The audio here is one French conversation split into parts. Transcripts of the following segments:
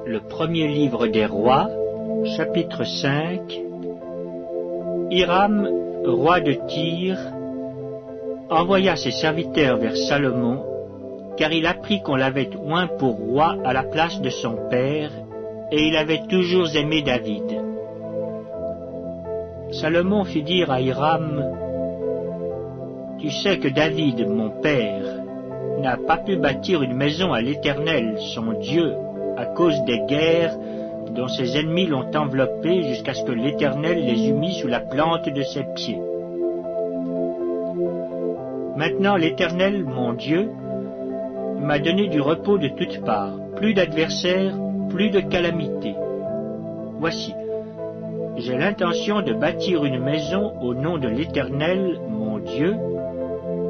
Le premier livre des rois, chapitre 5. Hiram, roi de Tyr, envoya ses serviteurs vers Salomon, car il apprit qu'on l'avait oint pour roi à la place de son père, et il avait toujours aimé David. Salomon fit dire à Hiram, « Tu sais que David, mon père, n'a pas pu bâtir une maison à l'Éternel, son Dieu, à cause des guerres dont ses ennemis l'ont enveloppé jusqu'à ce que l'Éternel les eût mis sous la plante de ses pieds. Maintenant l'Éternel, mon Dieu, m'a donné du repos de toutes parts, plus d'adversaires, plus de calamités. Voici, j'ai l'intention de bâtir une maison au nom de l'Éternel, mon Dieu,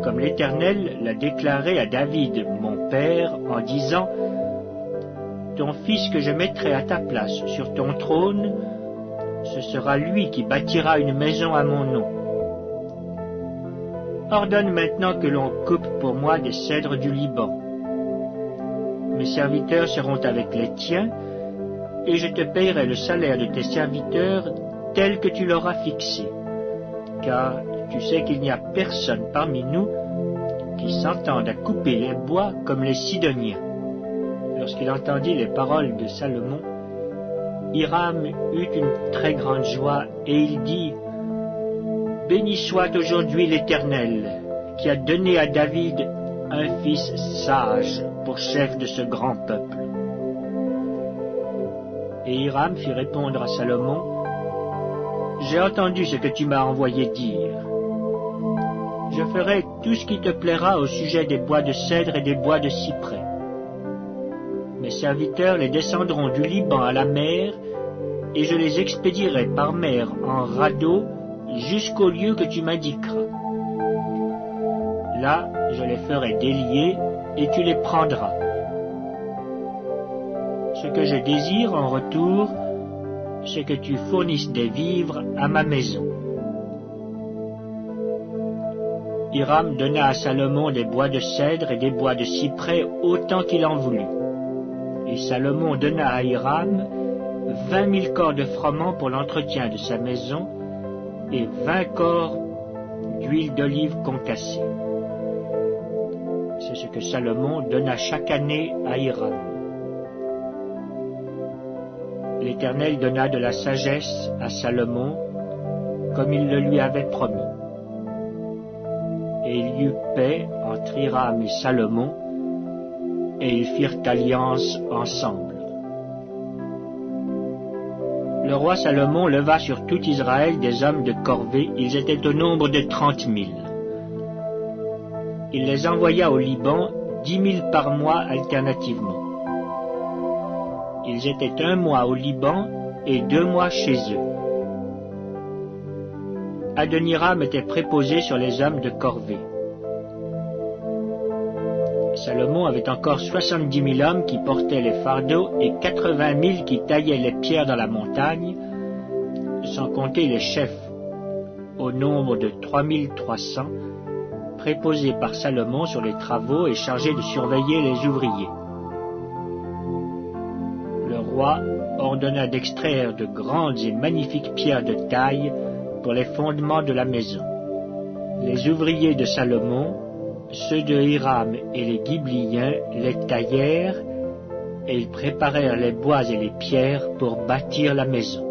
comme l'Éternel l'a déclaré à David, mon père, en disant, « Ton fils que je mettrai à ta place sur ton trône, ce sera lui qui bâtira une maison à mon nom. Ordonne maintenant que l'on coupe pour moi des cèdres du Liban. Mes serviteurs seront avec les tiens, et je te payerai le salaire de tes serviteurs tel que tu l'auras fixé, car tu sais qu'il n'y a personne parmi nous qui s'entende à couper les bois comme les Sidoniens. » Lorsqu'il entendit les paroles de Salomon, Hiram eut une très grande joie, et il dit, « Béni soit aujourd'hui l'Éternel, qui a donné à David un fils sage pour chef de ce grand peuple. » Et Hiram fit répondre à Salomon, « J'ai entendu ce que tu m'as envoyé dire. Je ferai tout ce qui te plaira au sujet des bois de cèdre et des bois de cyprès. Mes serviteurs les descendront du Liban à la mer, et je les expédierai par mer en radeau jusqu'au lieu que tu m'indiqueras. Là, je les ferai délier, et tu les prendras. Ce que je désire en retour, c'est que tu fournisses des vivres à ma maison. » Hiram donna à Salomon des bois de cèdre et des bois de cyprès autant qu'il en voulut. Et Salomon donna à Hiram 20 000 corps de froment pour l'entretien de sa maison et 20 corps d'huile d'olive concassée. C'est ce que Salomon donna chaque année à Hiram. L'Éternel donna de la sagesse à Salomon, comme il le lui avait promis. Et il y eut paix entre Hiram et Salomon, et ils firent alliance ensemble. Le roi Salomon leva sur tout Israël des hommes de corvée, ils étaient au nombre de 30 000. Il les envoya au Liban, 10 000 par mois alternativement. Ils étaient 1 mois au Liban et 2 mois chez eux. Adoniram était préposé sur les hommes de corvée. Salomon avait encore 70 000 hommes qui portaient les fardeaux et 80 000 qui taillaient les pierres dans la montagne, sans compter les chefs, au nombre de 3 300, préposés par Salomon sur les travaux et chargés de surveiller les ouvriers. Le roi ordonna d'extraire de grandes et magnifiques pierres de taille pour les fondements de la maison. Les ouvriers de Salomon, ceux de Hiram et les Ghibliens les taillèrent, et ils préparèrent les bois et les pierres pour bâtir la maison.